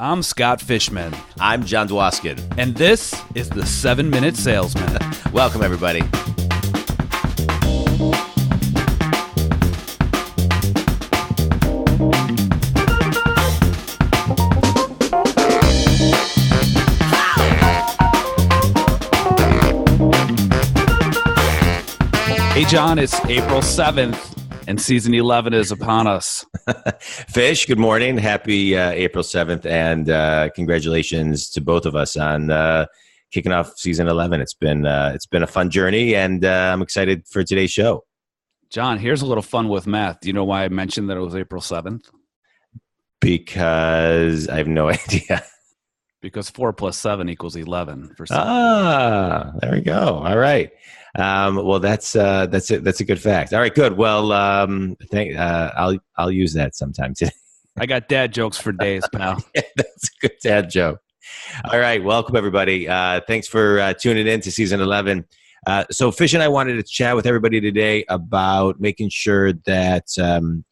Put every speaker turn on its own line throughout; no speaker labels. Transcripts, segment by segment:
I'm Scott Fishman.
I'm John Dwoskin.
And this is the 7-Minute Salesman.
Welcome, everybody.
Hey, John, it's April 7th, and season 11 is upon us.
Fish, good morning. Happy April 7th, and congratulations to both of us on kicking off season 11. It's been a fun journey, and I'm excited for today's show.
John, here's a little fun with math. Do you know why I mentioned that it was April 7th?
Because I have no idea.
Because 4 plus 7 equals 11.
There we go. All right. Well, that's it. That's a good fact. All right, good. Well, I'll use that sometime today.
I got dad jokes for days, pal.
Yeah, that's a good dad joke. All right, welcome everybody. Thanks for tuning in to season 11. So Fish and I wanted to chat with everybody today about making sure that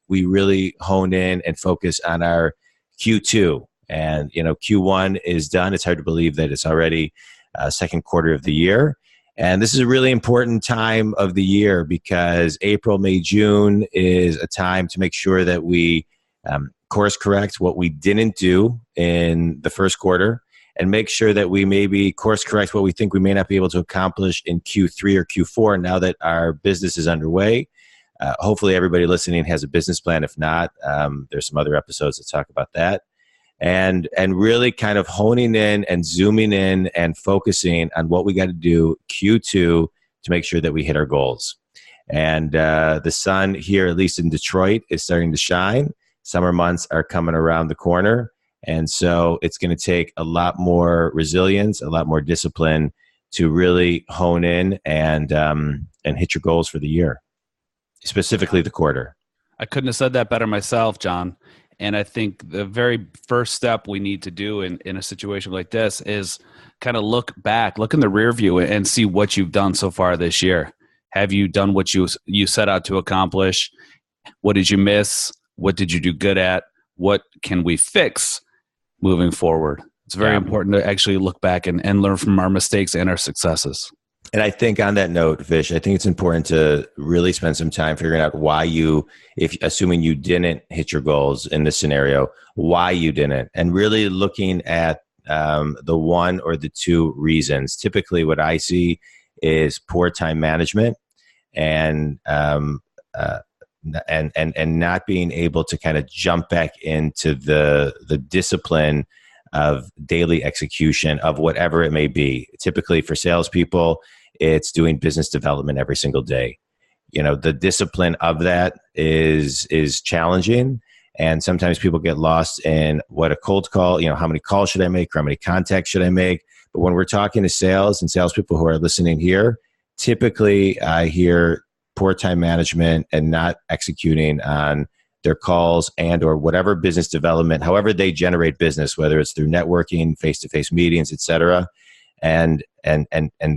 we really hone in and focus on our Q2. And, Q1 is done. It's hard to believe that it's already second quarter of the year. And this is a really important time of the year because April, May, June is a time to make sure that we course correct what we didn't do in the first quarter and make sure that we maybe course correct what we think we may not be able to accomplish in Q3 or Q4 now that our business is underway. Hopefully everybody listening has a business plan. If not, there's some other episodes that talk about that. And really kind of honing in and zooming in and focusing on what we got to do Q2 to make sure that we hit our goals. And the sun here, at least in Detroit, is starting to shine. Summer months are coming around the corner. And so it's going to take a lot more resilience, a lot more discipline to really hone in and hit your goals for the year, specifically the quarter.
I couldn't have said that better myself, John. And I think the very first step we need to do in a situation like this is kind of look back, look in the rear view and see what you've done so far this year. Have you done what you set out to accomplish? What did you miss? What did you do good at? What can we fix moving forward? It's very important to actually look back and learn from our mistakes and our successes.
And I think on that note, Fish, I think it's important to really spend some time figuring out why assuming you didn't hit your goals in this scenario, why you didn't, and really looking at the one or the two reasons. Typically what I see is poor time management and not being able to kind of jump back into the discipline of daily execution of whatever it may be. Typically for salespeople, it's doing business development every single day. The discipline of that is challenging. And sometimes people get lost in what a cold call, how many calls should I make or how many contacts should I make? But when we're talking to sales and salespeople who are listening here, typically I hear poor time management and not executing on their calls and or whatever business development, however they generate business, whether it's through networking, face-to-face meetings, et cetera. And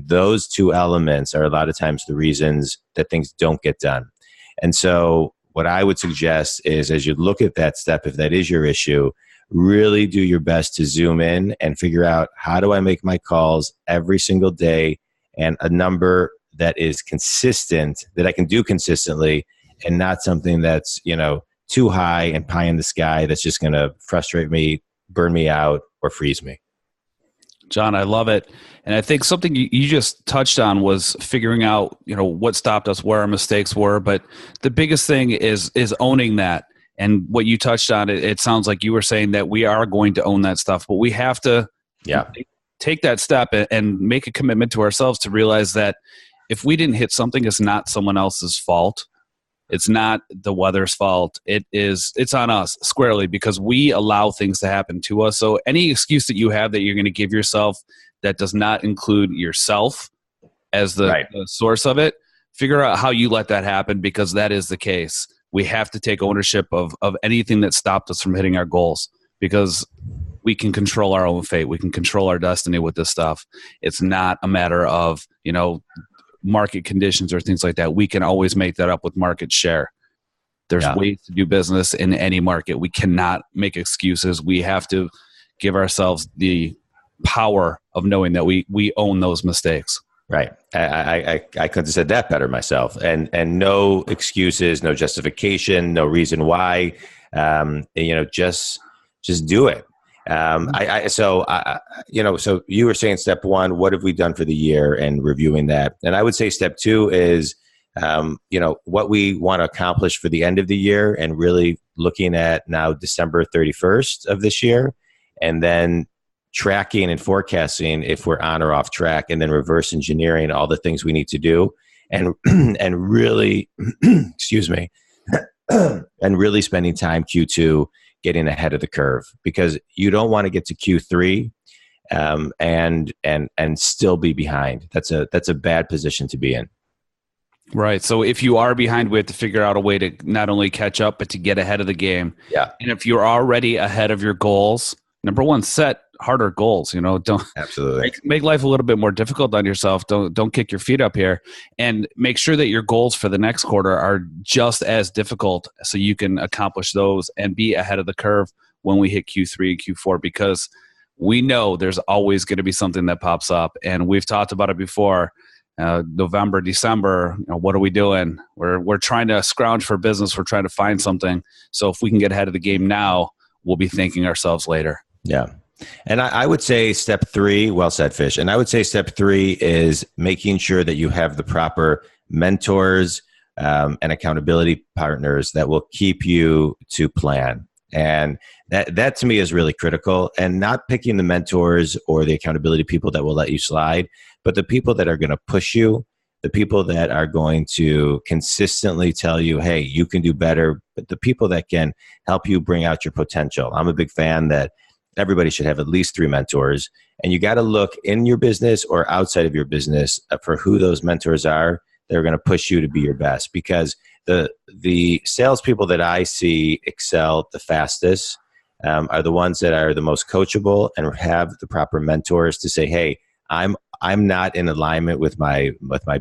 those two elements are a lot of times the reasons that things don't get done. And so what I would suggest is as you look at that step, if that is your issue, really do your best to zoom in and figure out how do I make my calls every single day and a number that is consistent, that I can do consistently and not something that's, too high and pie in the sky that's just going to frustrate me, burn me out, or freeze me.
John, I love it. And I think something you just touched on was figuring out, what stopped us, where our mistakes were. But the biggest thing is owning that. And what you touched on, it sounds like you were saying that we are going to own that stuff, but we have to take that step and make a commitment to ourselves to realize that if we didn't hit something, it's not someone else's fault. It's not the weather's fault. It's on us squarely because we allow things to happen to us. So any excuse that you have that you're going to give yourself that does not include yourself as the source of it, figure out how you let that happen because that is the case. We have to take ownership of anything that stopped us from hitting our goals because we can control our own fate. We can control our destiny with this stuff. It's not a matter of, market conditions or things like that. We can always make that up with market share. There's ways to do business in any market. We cannot make excuses. We have to give ourselves the power of knowing that we own those mistakes.
Right. I couldn't have said that better myself. And no excuses, no justification, no reason why. Just do it. So you were saying step one, what have we done for the year, and reviewing that. And I would say step two is, what we want to accomplish for the end of the year, and really looking at now December 31st of this year, and then tracking and forecasting if we're on or off track, and then reverse engineering all the things we need to do, and really, excuse me, and really spending time Q2 getting ahead of the curve, because you don't want to get to Q3 and still be behind. That's a bad position to be in.
Right. So if you are behind, we have to figure out a way to not only catch up, but to get ahead of the game.
Yeah.
And if you're already ahead of your goals, number one, set harder goals. Don't
absolutely
make life a little bit more difficult on yourself. Don't kick your feet up here, and make sure that your goals for the next quarter are just as difficult, so you can accomplish those and be ahead of the curve when we hit Q3 and Q4, because we know there's always going to be something that pops up. And we've talked about it before. November, December, what are we doing? We're trying to scrounge for business. We're trying to find something. So if we can get ahead of the game now, we'll be thanking ourselves later.
Yeah. And I would say step three, well said, Fish. And I would say step three is making sure that you have the proper mentors and accountability partners that will keep you to plan. And that to me is really critical. And not picking the mentors or the accountability people that will let you slide, but the people that are going to push you, the people that are going to consistently tell you, hey, you can do better, but the people that can help you bring out your potential. I'm a big fan that everybody should have at least 3 mentors, and you got to look in your business or outside of your business for who those mentors are that are going to push you to be your best. Because the salespeople that I see excel the fastest are the ones that are the most coachable and have the proper mentors to say, hey, I'm not in alignment with my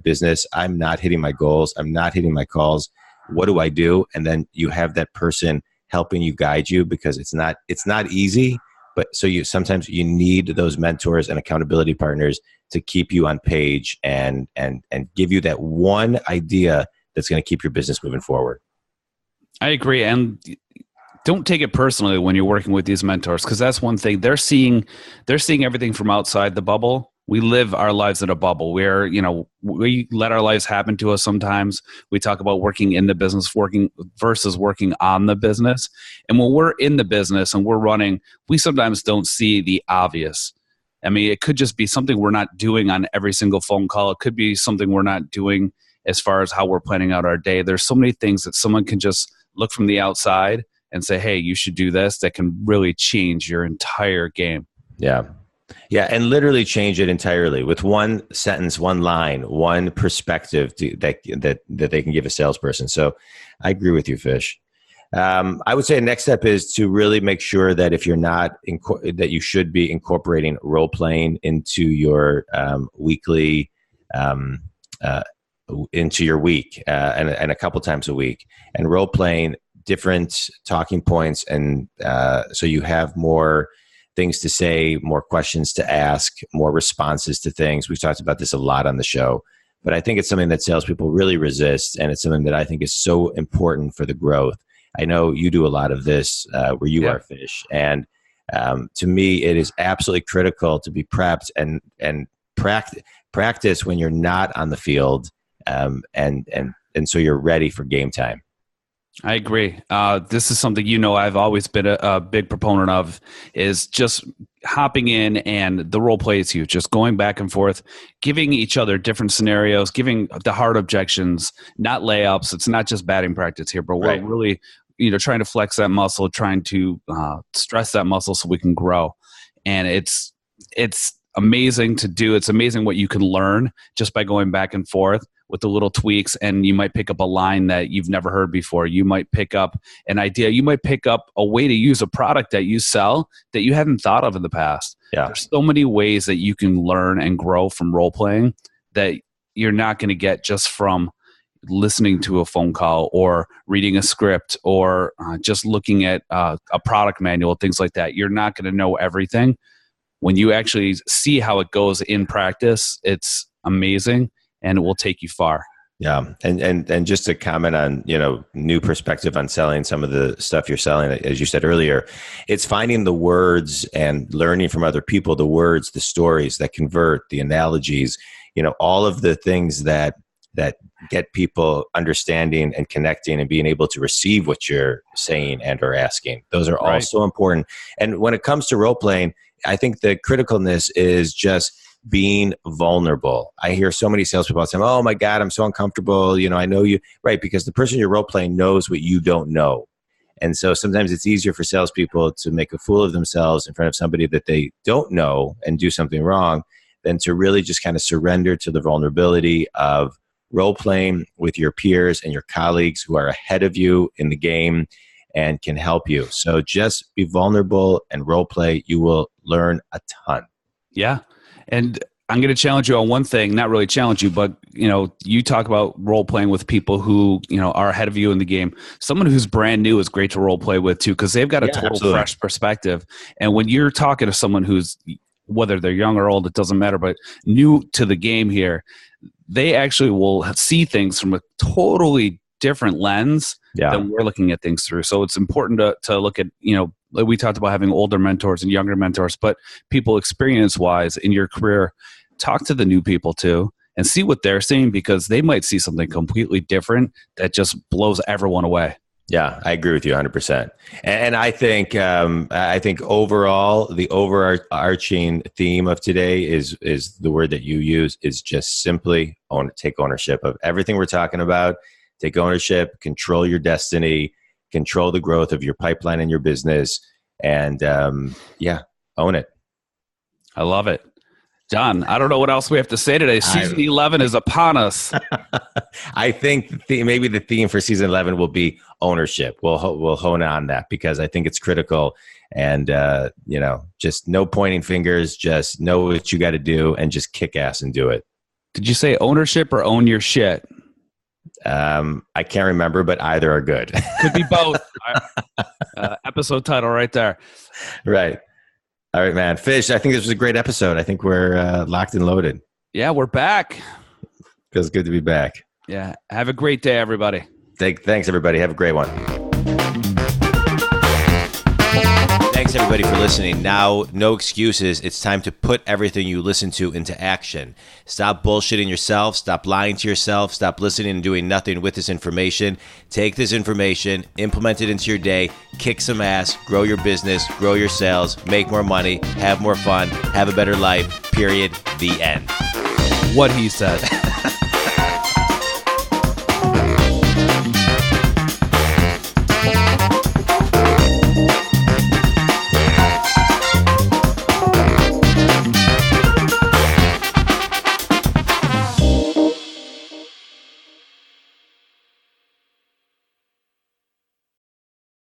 business. I'm not hitting my goals. I'm not hitting my calls. What do I do? And then you have that person helping you, guide you, because it's not easy. But so sometimes you need those mentors and accountability partners to keep you on page and give you that one idea that's going to keep your business moving forward.
I agree. And don't take it personally when you're working with these mentors, because that's one thing. They're seeing everything from outside the bubble. We live our lives in a bubble where, we let our lives happen to us sometimes. We talk about working in the business, working versus working on the business. And when we're in the business and we're running, we sometimes don't see the obvious. I mean, it could just be something we're not doing on every single phone call. It could be something we're not doing as far as how we're planning out our day. There's so many things that someone can just look from the outside and say, hey, you should do this, that can really change your entire game.
Yeah. Yeah, and literally change it entirely with one sentence, one line, one perspective that they can give a salesperson. So I agree with you, Fish. I would say the next step is to really make sure that if you're not, that you should be incorporating role playing into your weekly, into your week, and a couple times a week, and role playing different talking points, and so you have more things to say, more questions to ask, more responses to things. We've talked about this a lot on the show, but I think it's something that salespeople really resist, and it's something that I think is so important for the growth. I know you do a lot of this where you are, Fish, and to me, it is absolutely critical to be prepped and practice when you're not on the field, and so you're ready for game time.
I agree. This is something I've always been a big proponent of, is just hopping in, and the role play is huge. Just going back and forth, giving each other different scenarios, giving the hard objections, not layups. It's not just batting practice here, but we're really trying to flex that muscle, trying to stress that muscle so we can grow. And it's amazing to do. It's amazing what you can learn just by going back and forth with the little tweaks, and you might pick up a line that you've never heard before. You might pick up an idea. You might pick up a way to use a product that you sell that you hadn't thought of in the past. Yeah. There's so many ways that you can learn and grow from role playing that you're not going to get just from listening to a phone call or reading a script or just looking at a product manual, things like that. You're not going to know everything. When you actually see how it goes in practice, it's amazing and it will take you far.
Yeah. And just to comment on, new perspective on selling some of the stuff you're selling, as you said earlier, it's finding the words and learning from other people, the words, the stories that convert, the analogies, all of the things that get people understanding and connecting and being able to receive what you're saying and or asking. Those are all so important. And when it comes to role playing, I think the criticalness is just being vulnerable. I hear so many salespeople saying, "Oh my God, I'm so uncomfortable. I know you," right? Because the person you're role playing knows what you don't know. And so sometimes it's easier for salespeople to make a fool of themselves in front of somebody that they don't know and do something wrong than to really just kind of surrender to the vulnerability of role playing with your peers and your colleagues who are ahead of you in the game and can help you. So just be vulnerable and role play. You will learn a ton.
Yeah. And I'm going to challenge you on one thing, not really challenge you, but you talk about role playing with people who, are ahead of you in the game. Someone who's brand new is great to role play with too, because they've got a total fresh perspective. And when you're talking to someone who's, whether they're young or old, it doesn't matter, but new to the game here, they actually will see things from a totally different lens than we're looking at things through. So it's important to look at, we talked about having older mentors and younger mentors, but people experience-wise in your career, talk to the new people too and see what they're seeing, because they might see something completely different that just blows everyone away.
Yeah, I agree with you 100%. And I think overall, the overarching theme of today is the word that you use is just simply take ownership of everything we're talking about. Take ownership, control your destiny, control the growth of your pipeline and your business, and own it.
I love it. John, I don't know what else we have to say today. Season 11 is upon us.
I think maybe the theme for season 11 will be ownership. We'll hone on that because I think it's critical. And, just no pointing fingers, just know what you got to do and just kick ass and do it.
Did you say ownership or own your shit?
I can't remember, but either are good.
Could be both. Episode title right there.
Right. All right, man. Fish, I think this was a great episode. I think we're locked and loaded.
Yeah, we're back.
Feels good to be back.
Yeah. Have a great day, everybody.
Thanks, everybody. Have a great one. Thanks, everybody, for listening. Now, no excuses. It's time to put everything you listen to into action. Stop bullshitting yourself. Stop lying to yourself. Stop listening and doing nothing with this information. Take this information, implement it into your day, kick some ass, grow your business, grow your sales, make more money, have more fun, have a better life, period, the end.
What he said.